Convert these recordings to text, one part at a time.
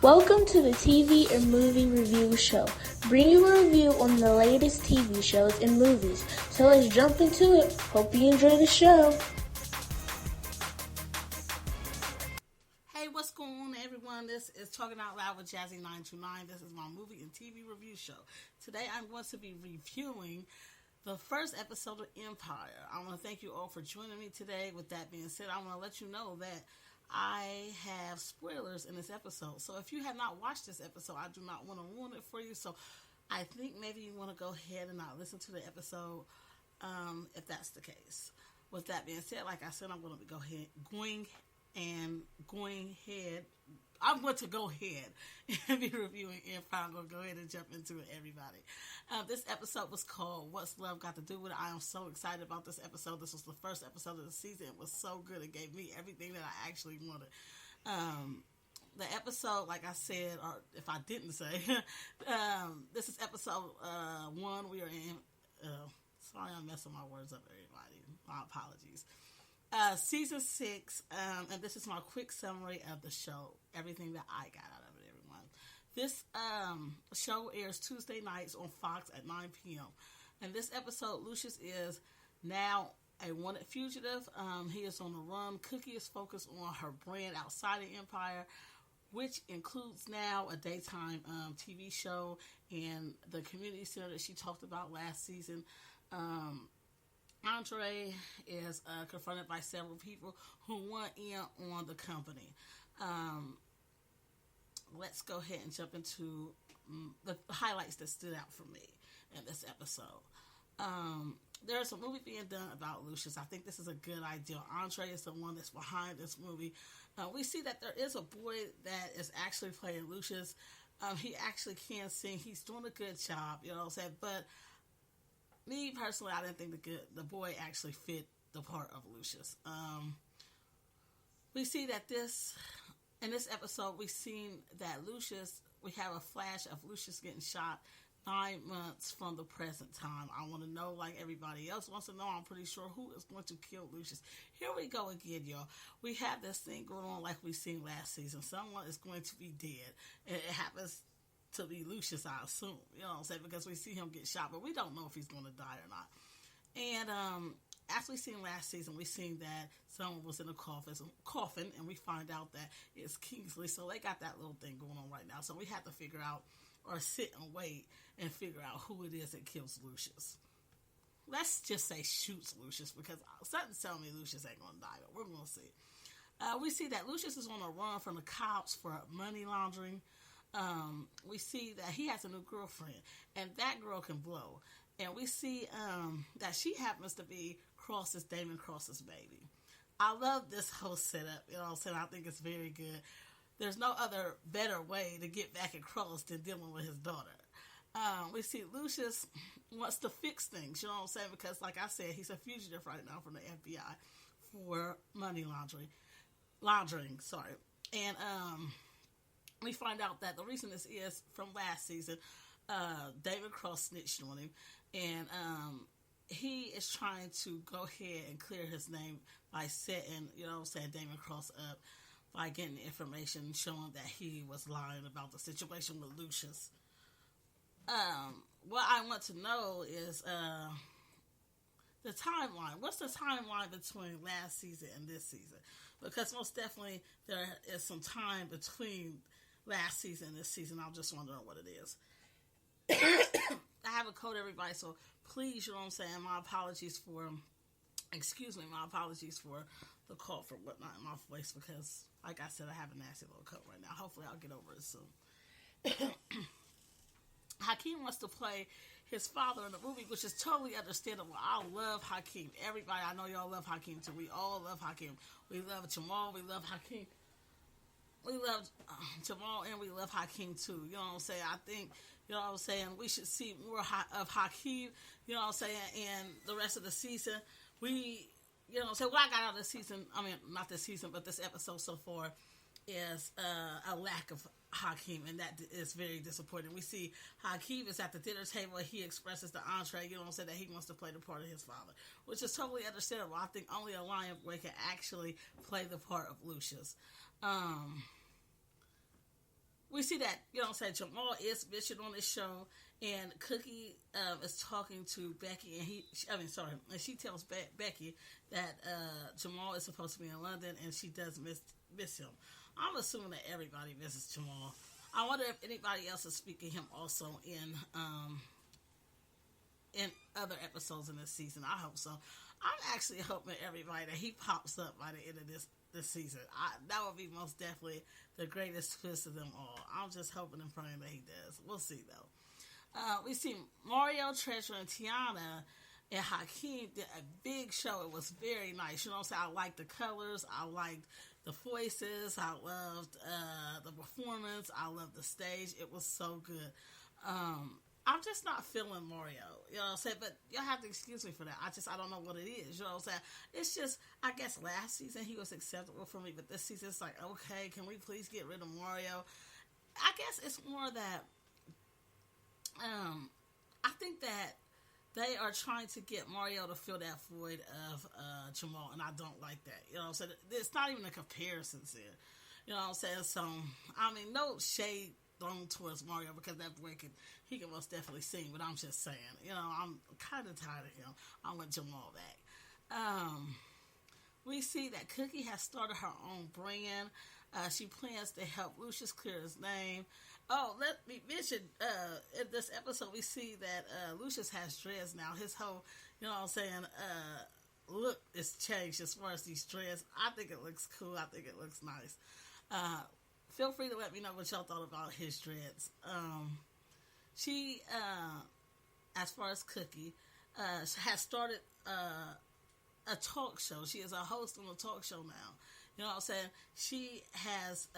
Welcome to the TV and Movie Review Show, bringing you a review on the latest TV shows and movies. So let's jump into it. Hope you enjoy the show. Hey, what's going on, everyone? This is Talking Out Loud with Jazzy929. This is my movie and TV review show. Today I'm going to be reviewing the first episode of Empire. I want to thank you all for joining me today. With that being said, I want to let you know that I have spoilers in this episode. So if you have not watched this episode, I do not want to ruin it for you. So I think maybe you want to go ahead and not listen to the episode if that's the case. With that being said, like I said, I'm going to go ahead and be reviewing Empire. I'm going to go ahead and jump into it, everybody. This episode was called What's Love Got to Do With It? I am so excited about this episode. This was the first episode of the season. It was so good. It gave me everything that I actually wanted. The episode, like I said, or if I didn't say, this is episode 1. We are in, sorry I'm messing my words up, everybody. My apologies. Season 6, and this is my quick summary of the show, everything that I got out of it, everyone. This show airs Tuesday nights on Fox at 9 p.m. In this episode, Lucious is now a wanted fugitive. He is on the run. Cookie is focused on her brand outside of Empire, which includes now a daytime TV show and the community center that she talked about last season. Andre is confronted by several people who want in on the company. Let's go ahead and jump into the highlights that stood out for me in this episode. There's a movie being done about Lucious. I think this is a good idea. Andre is the one that's behind this movie. We see that there is a boy that is actually playing Lucious. He actually can sing. He's doing a good job, you know what I'm saying? But me, personally, I didn't think the boy actually fit the part of Lucious. We see that in this episode, we've seen that we have a flash of Lucious getting shot 9 months from the present time. I want to know, like everybody else wants to know, I'm pretty sure who is going to kill Lucious. Here we go again, y'all. We have this thing going on like we seen last season. Someone is going to be dead. And it happens to be Lucious, I assume. You know what I'm saying? Because we see him get shot, but we don't know if he's going to die or not. And as we seen last season, we seen that someone was in a coffin, and we find out that it's Kingsley. So they got that little thing going on right now. So we have to figure out, or sit and wait and figure out who it is that kills Lucious. Let's just say shoots Lucious, because something's telling me Lucious ain't going to die, but we're going to see. We see that Lucious is on a run from the cops for money laundering. We see that he has a new girlfriend, and that girl can blow. And we see that she happens to be Damon Cross's baby. I love this whole setup. You know what I'm saying? I think it's very good. There's no other better way to get back at Cross than dealing with his daughter. We see Lucious wants to fix things, you know what I'm saying? Because, like I said, he's a fugitive right now from the FBI for money laundering. And we find out that the reason this is from last season, David Cross snitched on him, and he is trying to go ahead and clear his name by setting, you know what I'm saying, Damon Cross up by getting information showing that he was lying about the situation with Lucious. What I want to know is the timeline. What's the timeline between last season and this season? Because most definitely there is some time between last season and this season. I'm just wondering what it is. I have a cold, everybody, so please, you know what I'm saying, my apologies for the cough or whatnot in my voice, because, like I said, I have a nasty little cold right now. Hopefully I'll get over it soon. Hakeem wants to play his father in the movie, which is totally understandable. I love Hakeem. Everybody, I know y'all love Hakeem too. We all love Hakeem. We love Jamal. We love Hakeem. We love Jamal, and we love Hakeem too. You know what I'm saying? I think, you know what I'm saying, we should see more of Hakeem, you know what I'm saying, and the rest of the season. You know what I'm saying, what I got out of this season, I mean, not this season, but this episode so far, is a lack of Hakeem, and that is very disappointing. We see Hakeem is at the dinner table, and he expresses to Andre, you know what I'm saying, that he wants to play the part of his father, which is totally understandable. I think only a lion boy can actually play the part of Lucious. we see that, you know what I'm saying, Jamal is bitching on this show, and Cookie is talking to Becky, and she tells Becky that Jamal is supposed to be in London, and she does miss him. I'm assuming that everybody misses Jamal. I wonder if anybody else is speaking him also in other episodes in this season. I hope so. I'm actually hoping everybody that he pops up by the end of this season. That would be most definitely the greatest twist of them all. I'm just hoping and praying that he does. We'll see, though. We see Mario, Treasure, and Tiana and Hakeem did a big show. It was very nice. You know what I'm saying? I liked the colors. I liked the voices. I loved the performance. I loved the stage. It was so good. I'm just not feeling Mario, you know what I'm saying? But y'all have to excuse me for that. I don't know what it is, you know what I'm saying? It's just, I guess last season he was acceptable for me, but this season it's like, okay, can we please get rid of Mario? I guess it's more that, I think that they are trying to get Mario to fill that void of Jamal, and I don't like that, you know what I'm saying? It's not even a comparison here, you know what I'm saying? So, I mean, no shade thrown towards Mario, because that boy he can most definitely sing, but I'm just saying, you know, I'm kind of tired of him. I want Jamal back. We see that Cookie has started her own brand. She plans to help Lucious clear his name. Oh, let me mention, in this episode, we see that Lucious has dreads now. His whole, you know what I'm saying, look is changed as far as these dreads. I think it looks cool. I think it looks nice. Feel free to let me know what y'all thought about his dreads. She, as far as Cookie, has started a talk show. She is a host on a talk show now. You know what I'm saying? She has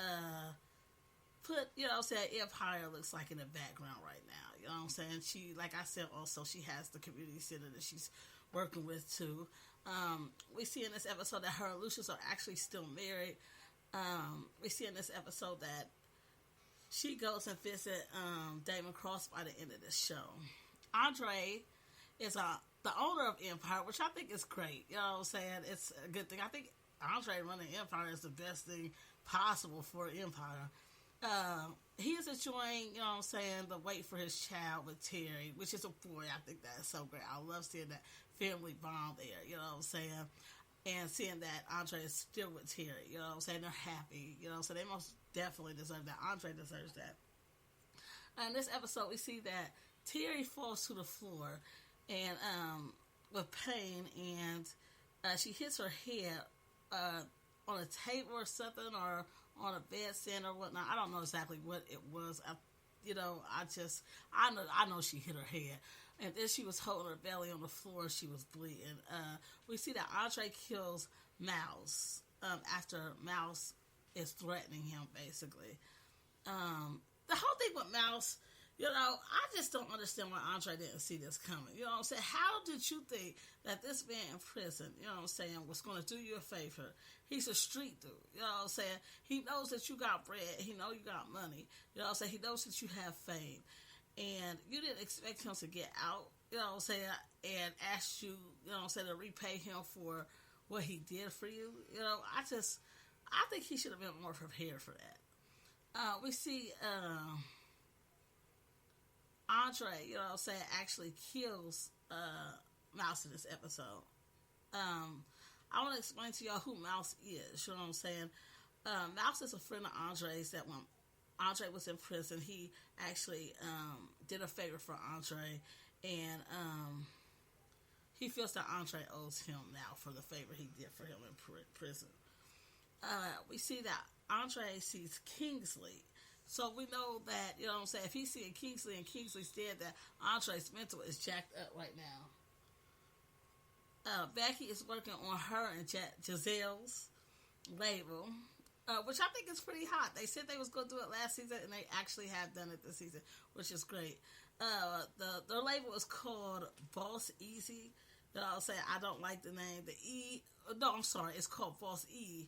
put, you know what I'm saying, Empire looks like in the background right now. You know what I'm saying? She, like I said, also, she has the community center that she's working with, too. We see in this episode that her and Lucious are actually still married. We see in this episode that she goes and visit Damon Cross by the end of this show. Andre is the owner of Empire, which I think is great. You know what I'm saying? It's a good thing. I think Andre running Empire is the best thing possible for Empire. He is enjoying, you know what I'm saying, the wait for his child with Terry, which is a boy. I think that is so great. I love seeing that family bond there, you know what I'm saying? And seeing that Andre is still with Terry, you know what I'm saying? They're happy, you know, so they most definitely deserve that. Andre deserves that. In this episode, we see that Terry falls to the floor and with pain, and she hits her head on a table or something, or on a bedstand or whatnot. I don't know exactly what it was. I know she hit her head. And then she was holding her belly on the floor. She was bleeding. We see that Andre kills Mouse after Mouse is threatening him, basically. The whole thing with Mouse, you know, I just don't understand why Andre didn't see this coming. You know what I'm saying? How did you think that this man in prison, you know what I'm saying, was going to do you a favor? He's a street dude. You know what I'm saying? He knows that you got bread. He knows you got money. You know what I'm saying? He knows that you have fame. And you didn't expect him to get out, you know what I'm saying, and ask you, you know what I'm saying, to repay him for what he did for you. You know, I think he should have been more prepared for that. We see Andre, you know what I'm saying, actually kills Mouse in this episode. I want to explain to y'all who Mouse is, you know what I'm saying. Mouse is a friend of Andre's that when Andre was in prison, he actually did a favor for Andre, and he feels that Andre owes him now for the favor he did for him in prison. We see that Andre sees Kingsley, so we know that, you know what I'm saying, if he's seeing Kingsley and Kingsley's dead, that Andre's mental is jacked up right now. Becky is working on her and Giselle's label, which I think is pretty hot. They said they was going to do it last season, and they actually have done it this season, which is great. Their label is called Boss Easy. You know what I'm saying? I don't like the name. It's called Boss E.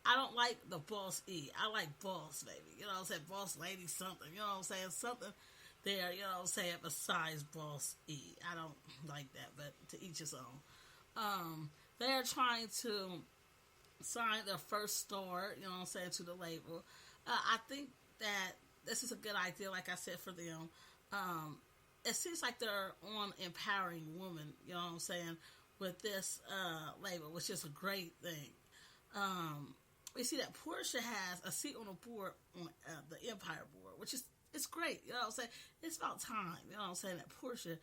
I don't like the Boss E. I like Boss, baby. You know what I'm saying? Boss Lady something. You know what I'm saying? Something there, you know what I'm saying, besides Boss E. I don't like that, but to each his own. They're trying to sign their first star, you know what I'm saying, to the label. I think that this is a good idea, like I said, for them. It seems like they're on empowering women, you know what I'm saying, with this label, which is a great thing. We see that Portia has a seat on the board, on the Empire board, which is, it's great, you know what I'm saying. It's about time, you know what I'm saying, that Portia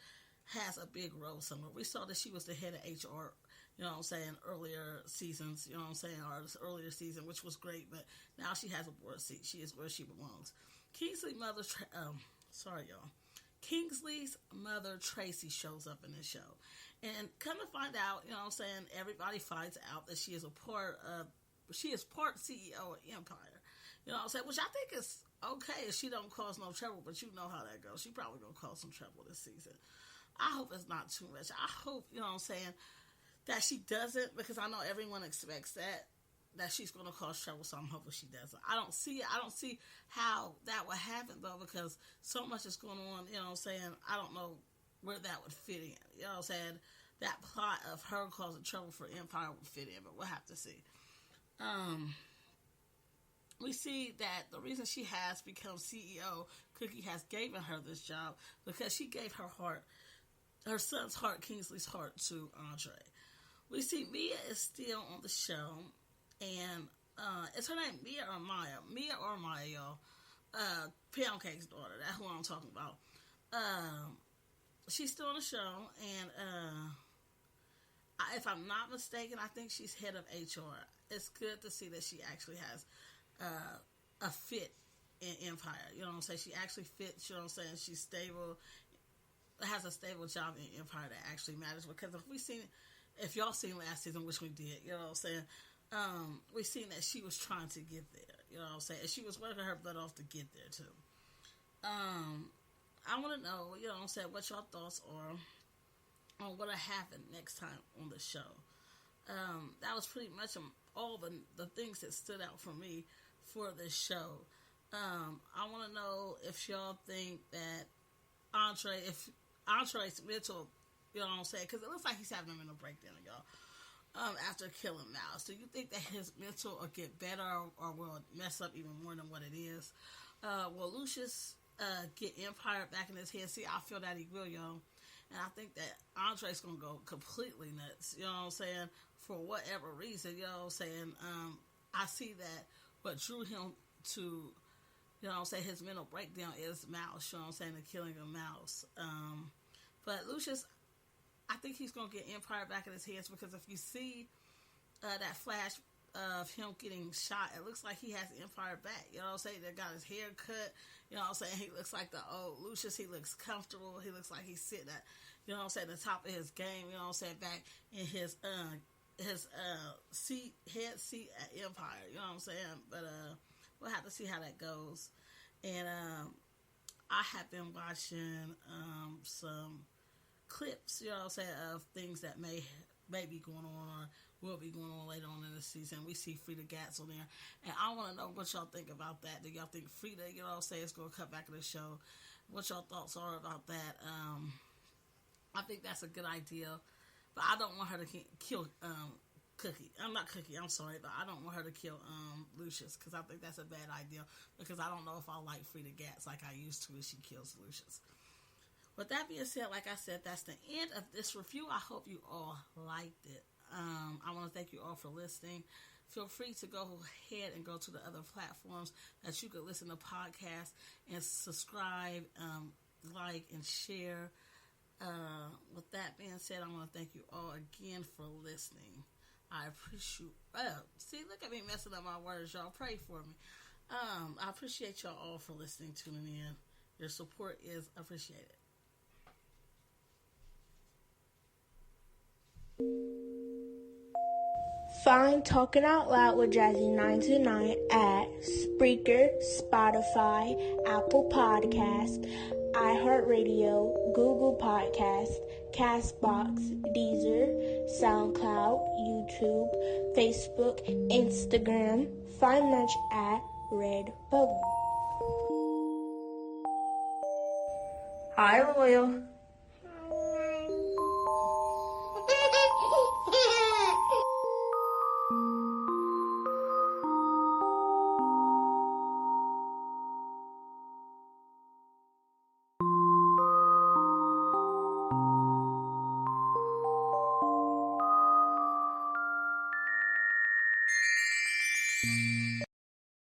has a big role somewhere. We saw that she was the head of HR, you know what I'm saying, earlier seasons, you know what I'm saying, or this earlier season, which was great, but now she has a board seat. She is where she belongs. Kingsley's mother, Tracy, shows up in this show. And come to find out, you know what I'm saying, everybody finds out that she is part CEO of Empire. You know what I'm saying? Which I think is okay if she don't cause no trouble, but you know how that goes. She probably going to cause some trouble this season. I hope it's not too much. I hope, you know what I'm saying, that she doesn't, because I know everyone expects that she's going to cause trouble, so I'm hoping she doesn't. I don't see it. I don't see how that would happen, though, because so much is going on, you know what I'm saying. I don't know where that would fit in. You know what I'm saying? That plot of her causing trouble for Empire would fit in, but we'll have to see. We see that the reason she has become CEO, Cookie has given her this job because she gave her son's heart, Kingsley's heart, to Andre. We see Mia is still on the show, and is her name Mia or Maya? Mia or Maya, y'all. Pound Cake's daughter. That's who I'm talking about. She's still on the show, and if I'm not mistaken, I think she's head of HR. It's good to see that she actually has a fit in Empire. You know what I'm saying? She actually fits, you know what I'm saying? She's stable, has a stable job in Empire that actually matters. Because if y'all seen last season, which we did, you know what I'm saying? We seen that she was trying to get there, you know what I'm saying? And she was working her butt off to get there too. I want to know, you know what I'm saying, what y'all thoughts are on what'll happen next time on the show. That was pretty much all the things that stood out for me for this show. I want to know if y'all think that Andre's mental, you know what I'm saying, because it looks like he's having a mental breakdown, y'all, after killing Mouse. Do you think that his mental will get better or will mess up even more than what it is? Will Lucious get Empire back in his head? See, I feel that he will, y'all. And I think that Andre's going to go completely nuts, you know what I'm saying, for whatever reason, you know what I'm saying. I see that what drew him to, you know what I'm saying, his mental breakdown is Mouse, you know what I'm saying, the killing of Mouse. But Lucious, I think he's going to get Empire back in his head, because if you see that flash of him getting shot, it looks like he has Empire back, you know what I'm saying. They got his hair cut, you know what I'm saying. He looks like the old Lucious. He looks comfortable. He looks like he's sitting at, you know what I'm saying, the top of his game, you know what I'm saying, back in his head seat at Empire, you know what I'm saying. But we'll have to see how that goes. And I have been watching some clips, you know what I'm saying, of things that may be going on or will be going on later on in the season. We see Frida Gatz on there, and I want to know what y'all think about that. Do y'all think Frida, you know what I'm saying, is going to cut back in the show? What y'all thoughts are about that? I think that's a good idea, but I don't want her to kill Cookie. I'm not Cookie, I'm sorry, but I don't want her to kill Lucious, because I think that's a bad idea, because I don't know if I like Frida Gatz like I used to when she kills Lucious. With that being said, like I said, that's the end of this review. I hope you all liked it. I want to thank you all for listening. Feel free to go ahead and go to the other platforms that you could listen to podcasts and subscribe, like, and share. With that being said, I want to thank you all again for listening. I appreciate see, look at me messing up my words, y'all. Pray for me. I appreciate y'all all for listening, tuning in. Your support is appreciated. Find Talking Out Loud with Jazzy929 at Spreaker, Spotify, Apple Podcasts, iHeartRadio, Google Podcasts, Castbox, Deezer, Soundcloud, YouTube, Facebook, Instagram. Find merch at Redbubble. Hi, Loyal.